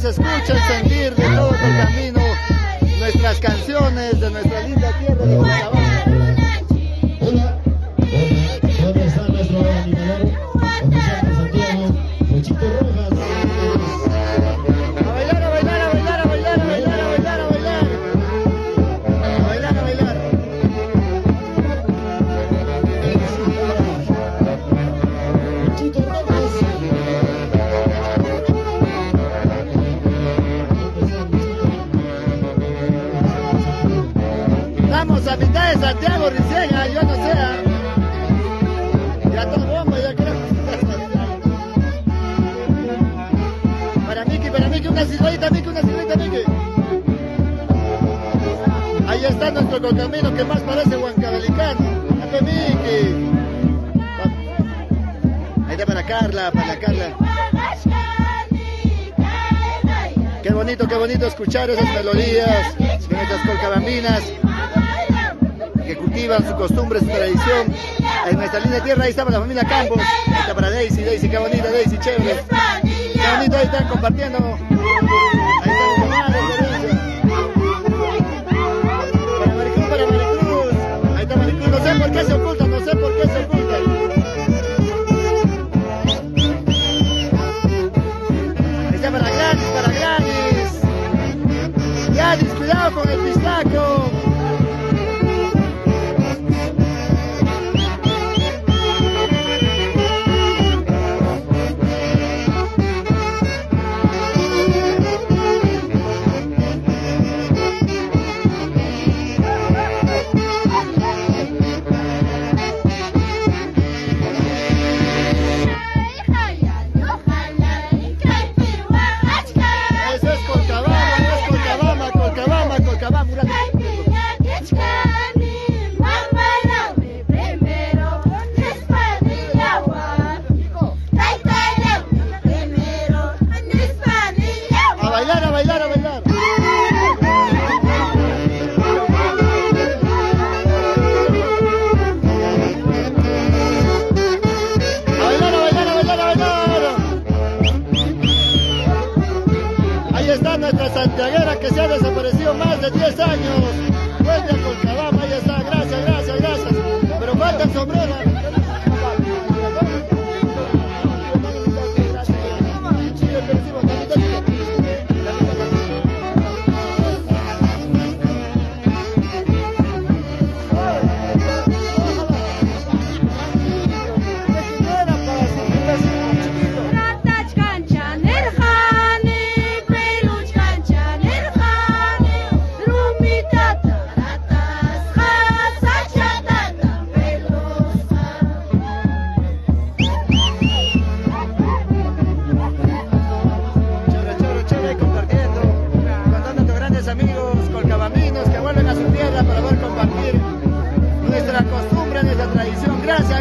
escucha el sentir de todo el camino, nuestras canciones de nuestra linda tierra de Cochabamba. Hola, ¿dónde está nuestro animador oficial de Santiago, Luchito Rojas? A bailar, a bailar, a bailar, a bailar, a bailar, a bailar, a bailar. A bailar, a bailar. Luchito Rojas. Estamos a mitad de Santiago recién, yo no sé. Ya está bomba, ya creo. Para Miki, una silbadita, Miki, una silbadita, Miki. Ahí está nuestro concamino que más parece huancabelicano. ¡Dame, Miki! Ahí está para Carla, para la Carla. Qué bonito escuchar esas melodías de nuestras colcabambinas que cultivan su costumbre, su tradición. En nuestra linda tierra, ahí estamos la familia Campos. Ahí está para Daisy, qué bonita, Daisy, chévere. Qué bonito, ahí están compartiendo. Ahí está mi comadre, Lorenzo. Para Maricruz. Ahí está Maricruz, no sé por qué se oculta, no sé por qué se oculta. Ahí está para Gladys. Gladys, cuidado con el pistaco. Nuestra santiaguera que se ha desaparecido más de 10 años. Vuelve a Colcabamba, ahí está, gracias. Pero falta el sombrero.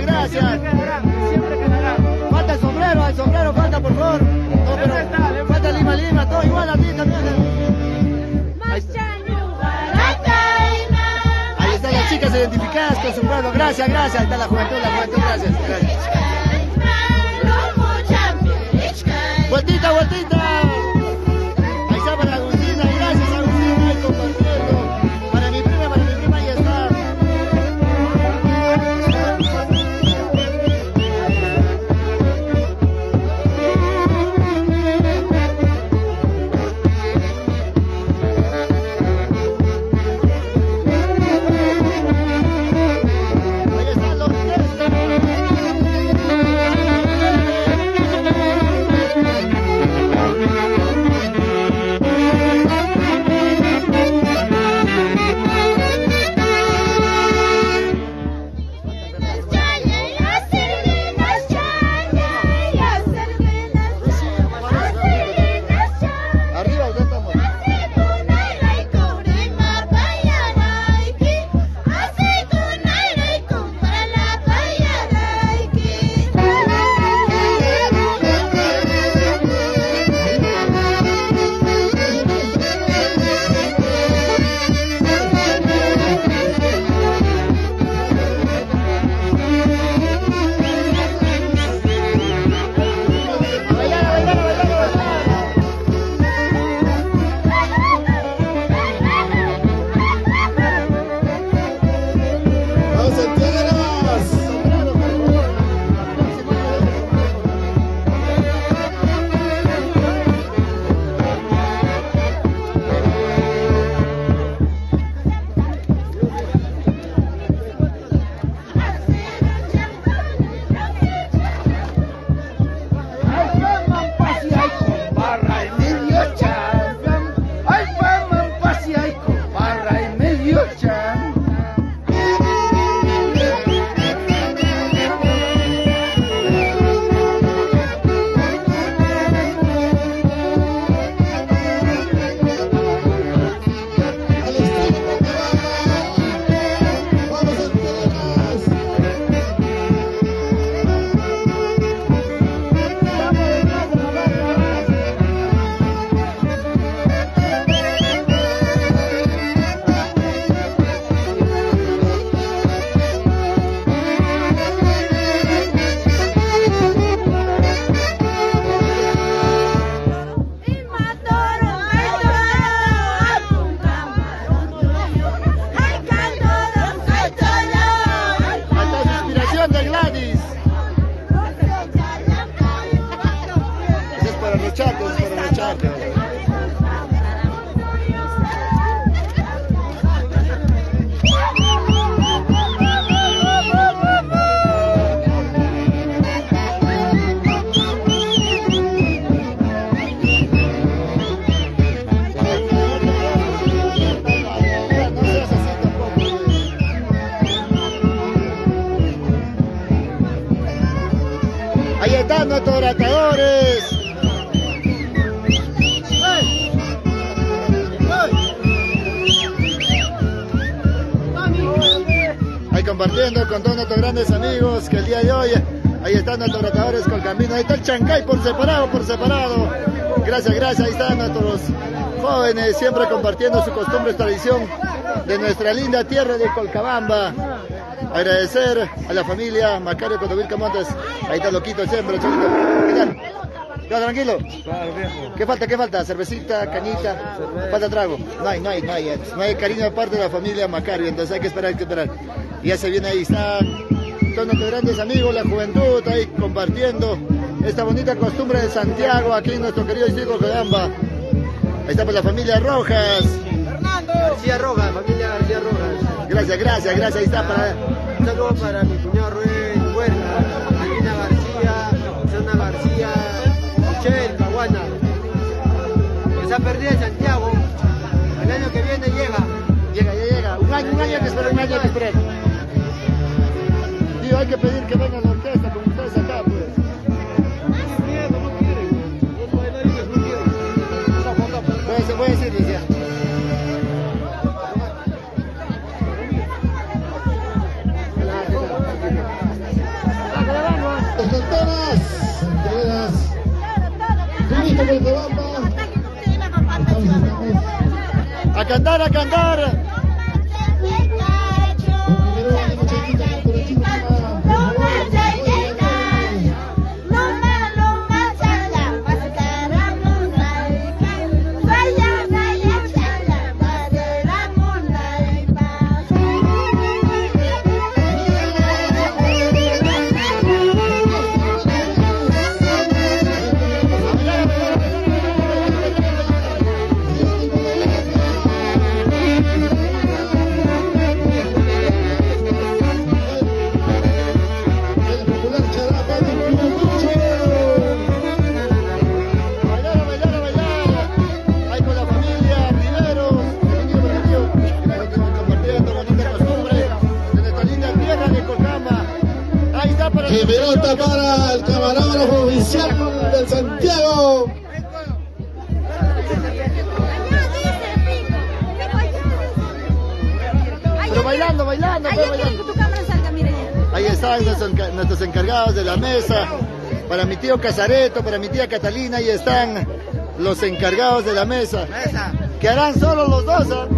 Gracias. Falta el sombrero falta, por favor. No, pero falta Lima, todo igual a ti también. Ahí están las chicas identificadas con su pueblo. Gracias. Ahí está la juventud, gracias. Vueltita. Ahí está para Agustina, gracias Agustina, ahí compartiendo. Para mi prima, ahí está. los chacos, para los chacos. Ahí están nuestros tratadores. Ahí compartiendo con todos nuestros grandes amigos que el día de hoy, ahí están nuestros tratadores Colcambinas. Ahí está el Chancay por separado, por separado. Gracias, gracias. Ahí están nuestros jóvenes siempre compartiendo su costumbre y tradición de nuestra linda tierra de Colcabamba. Agradecer a la familia Macario Cotovilca Montes. Ahí está Loquito siempre, Cholito. ¿Qué tal? ¿Qué tal, tranquilo? Claro, viejo. ¿Qué falta? ¿Qué falta? ¿Cervecita, cañita? ¿Falta trago? No hay cariño de parte de la familia Macario, entonces hay que esperar, hay que esperar. Y ya se viene ahí, están todos nuestros grandes amigos, la juventud, ahí compartiendo esta bonita costumbre de Santiago, aquí en nuestro querido distrito Colcabamba. Ahí está por la familia Rojas. García Rojas, familia García Rojas. Gracias, gracias, gracias. Ahí está para... Un saludo para mi cuñado Rubén Huerta, Alina García, Susana García, Michelle Caguana. Que se ha perdido en Santiago. El año que viene llega. Llega, ya llega. Un año que esperar, un año que esperar. Tío, hay que pedir que venga la orquesta con ustedes acá, pues. Puede decir, decía. Las cantoras, entregas. Finito Colcabamba. A cantar, a cantar. Que pelota para el camarógrafo oficial del Santiago. Pero bailando, bailando, pues, bailando. Ahí están nuestros encargados de la mesa. Para mi tío Casareto, para mi tía Catalina, ahí están los encargados de la mesa. Que harán solo los dos, ¿eh?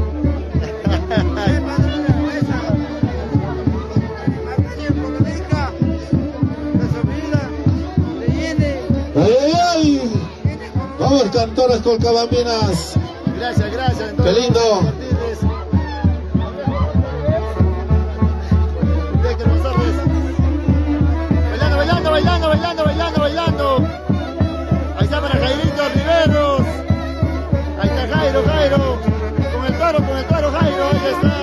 ¡Ay, ay, ay! Vamos, cantoras colcabambinas. Gracias, gracias. Qué lindo. Bailando, bailando, bailando, bailando, bailando, bailando. Ahí está para Jairito Riveros. Ahí está Jairo, Jairo. Con el toro, Jairo. Ahí está.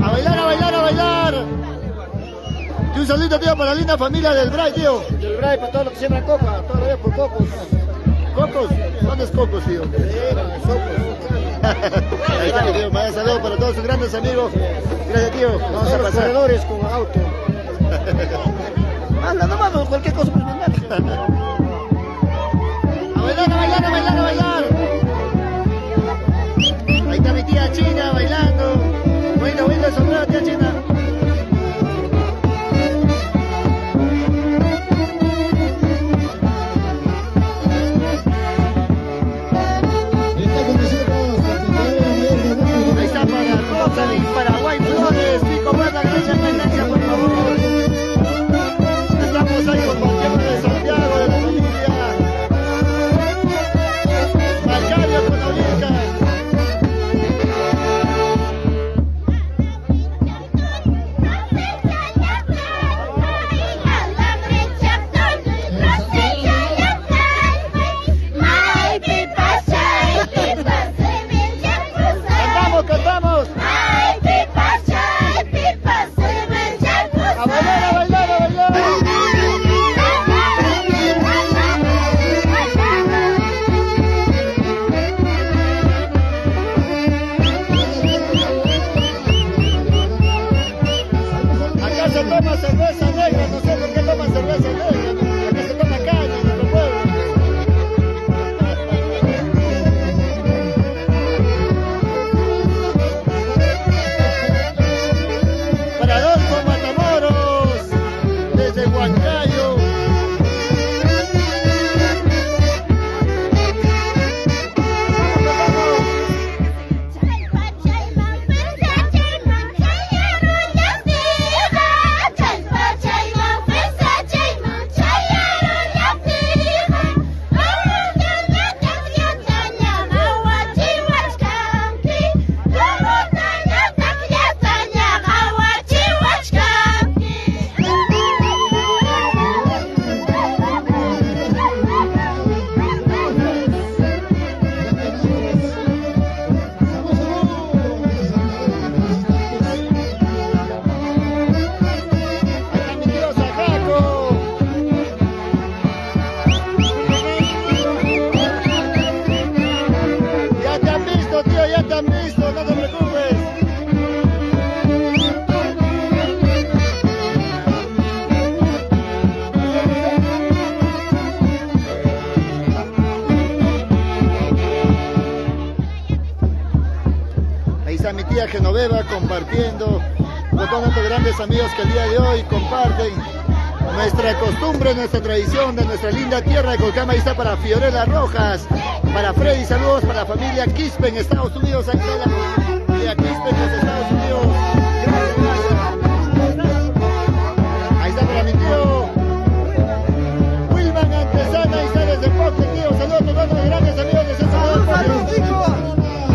A bailar, a bailar, a bailar. Y un saludito, tío, para la linda familia del Bray, tío. Del Bray, para todos los que siembran coca. Todos los días por cocos. ¿Cocos? ¿Dónde es cocos, tío? Ahí está, tío. Vaya saludo para todos sus grandes amigos. Gracias, tío. Vamos a pasar. Corredores con auto. Anda, no vamos, cualquier cosa por mandar. A bailar, a bailar, a bailar, a bailar. Ahí está mi tía China bailando. Bonito, bonito el sombrero, tía China. Ahí está para Rosa y Paraguay Flores. Pico Mata, gracias, presencia, por favor. Estamos ahí compartiendo de Santiago, de la familia Macario Cotovilca. acá se alegra, acá se toma caña en nuestro pueblo. Para Adolfo Matamoros, desde Huancayo. Mi tía Genoveva compartiendo con todos nuestros grandes amigos que el día de hoy comparten nuestra costumbre, nuestra tradición de nuestra linda tierra de Colcama. Ahí está para Fiorella Rojas, para Freddy, saludos para la familia Quispe en Estados Unidos. Ahí está la familia Quispe en los Estados Unidos. Gracias, gracias. Ahí está para mi tío Wilman Antesana, ahí está desde Poco, tío. Saludos a todos los grandes amigos de San Salvador.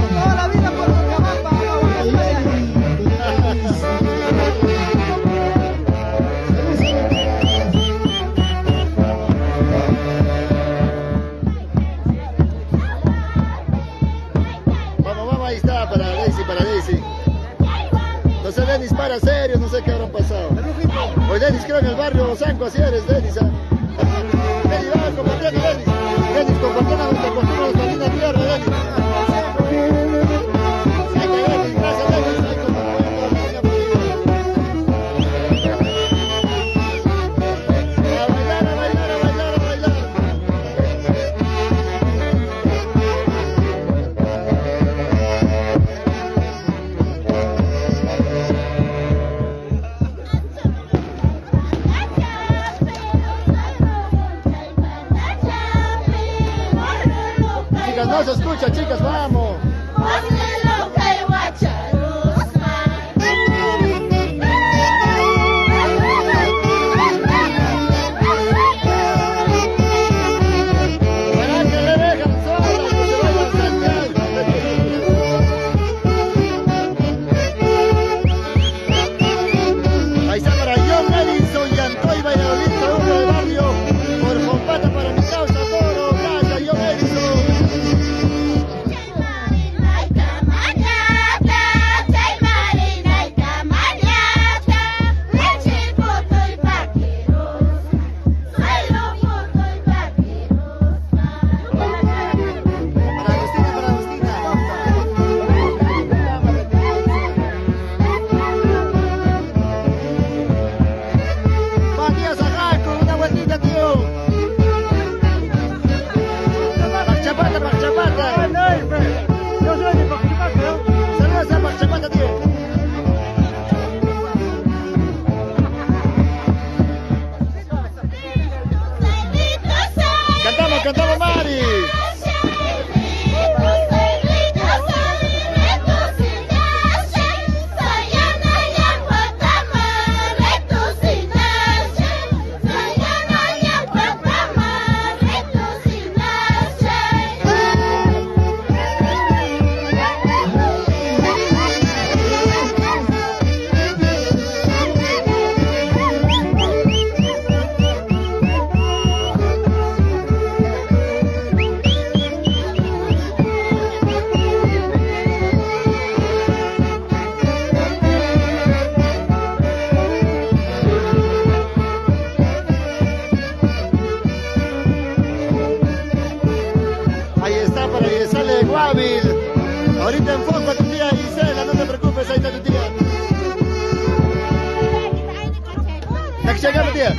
Toda la vida por Cochabamba. Vamos, ahí está para Daisy. No sé, Denis, para serio, no sé qué habrán pasado. Hoy Denis, creo en el barrio Sanco, así eres, Denis. Denis, vamos compartiendo, Denis. Denis, compartiendo nuestra costumbre, nuestra linda tierra, Denis. No se escucha, chicas, vamos. Para que le dejan sola, que se vaya a Santiago. Ahí está para John Edison y Antoy Valladolid, segundo de barrio, por Fompata para mi causa Toro. Gracias, John Edison. Cantamos Mari. Ahorita enfoco a tu tía Gisela, no te preocupes, ahí está tu tía. ¿La que llega, tía?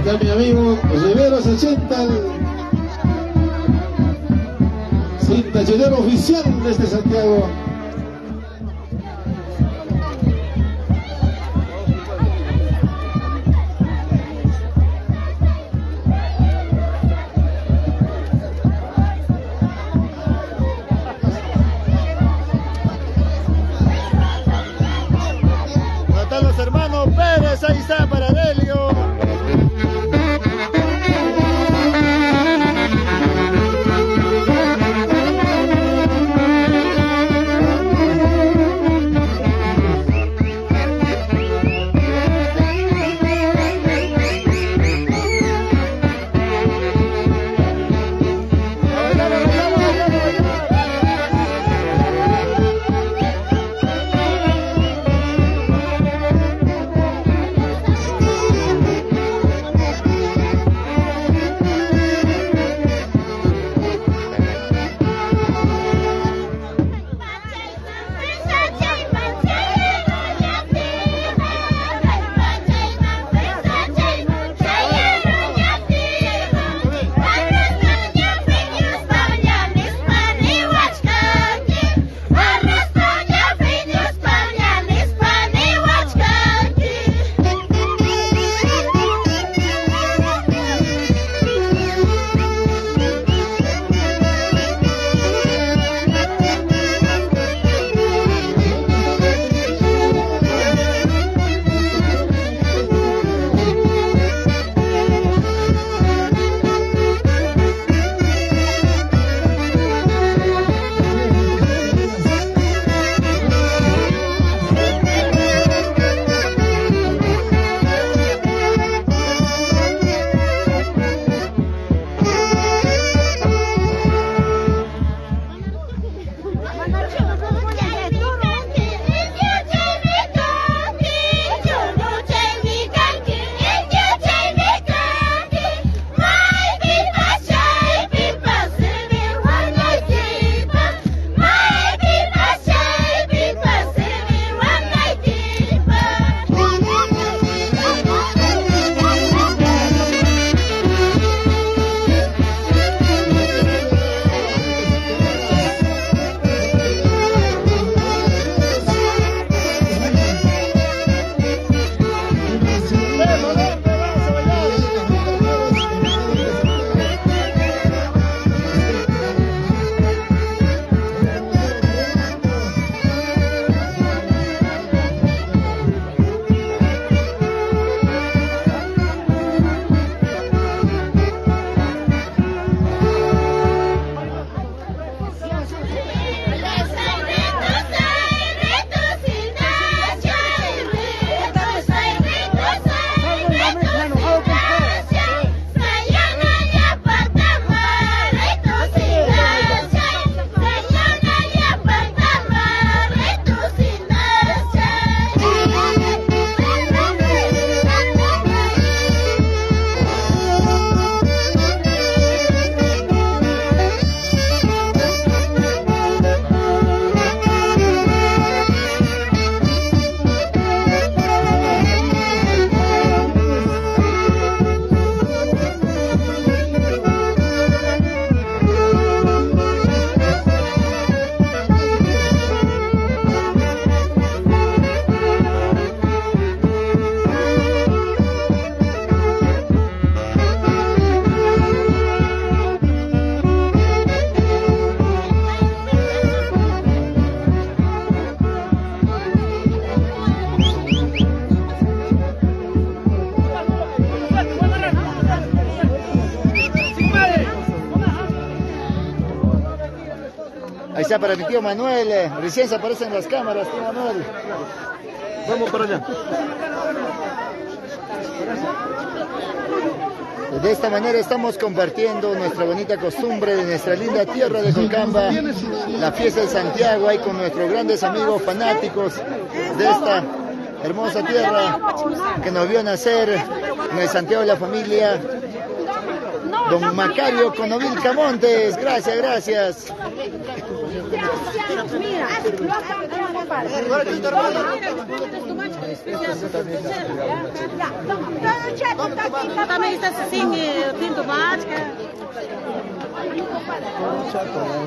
está mi amigo Riveros 80, cintachillero oficial de este Santiago. Los hermanos Pérez, ahí está para Delio. Ahí está para mi tío Manuel, recién se aparecen las cámaras, tío Manuel. Vamos para allá. De esta manera estamos compartiendo nuestra bonita costumbre de nuestra linda tierra de Colcamba, la fiesta de Santiago, ahí con nuestros grandes amigos fanáticos de esta hermosa tierra que nos vio nacer en el Santiago de la familia, don Macario Conovilca Montes. Gracias, gracias. Também está assim, tinto mágica.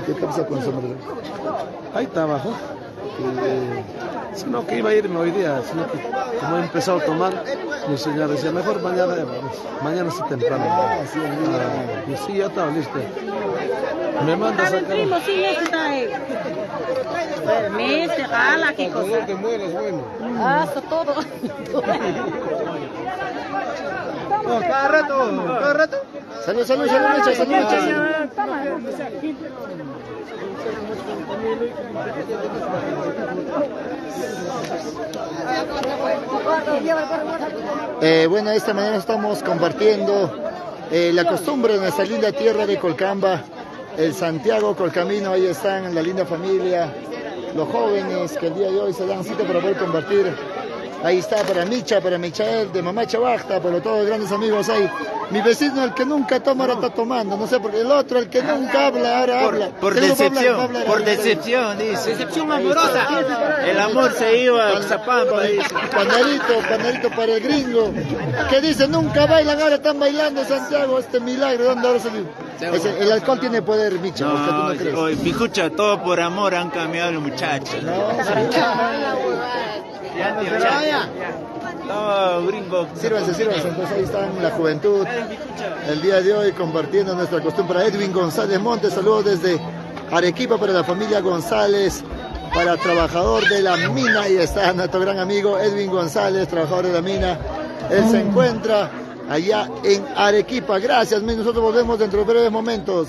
¿Qué pasa con su hombre? Ahí está abajo. Sino que iba a irme hoy día, sino que como he empezado a tomar, mi señora decía, mejor mañana, mañana sí temprano. Y sí, ya estaba listo. Me manda a Para el sacar. primo, sí, ese está ahí. Permite, jala, qué cosa. te mueres, bueno. Ah, eso todo. Cada rato. Salud, salud, salud, Mecha, salud, Mecha. Bueno, esta mañana estamos compartiendo la costumbre de nuestra linda tierra de Colcamba, el Santiago Colcamino. Ahí están la linda familia, los jóvenes que el día de hoy se dan cita para poder compartir. Ahí está para Micha, para Michael, de Mamá Chabajta, para todos los grandes amigos ahí. Mi vecino, el que nunca toma, ahora está tomando. No sé, porque el otro, el que nunca habla, ahora habla. Por Seguro decepción, va a hablar, por decepción, dice. Decepción amorosa. El amor se iba a Zapampa, dice. Panadito para el gringo. Que dice, nunca bailan, ahora están bailando Santiago. Este milagro, ¿dónde ahora salió? El alcohol tiene poder, Micha, porque tú no crees. Hoy, Picucha, todo por amor han cambiado los muchachos. No, gringo. Sírvanse. Entonces ahí están la juventud. El día de hoy compartiendo nuestra costumbre. Edwin González Montes, saludos desde Arequipa para la familia González, para trabajador de la mina. Ahí está nuestro gran amigo Edwin González, trabajador de la mina. Él se encuentra allá en Arequipa. Gracias, nosotros volvemos dentro de breves momentos.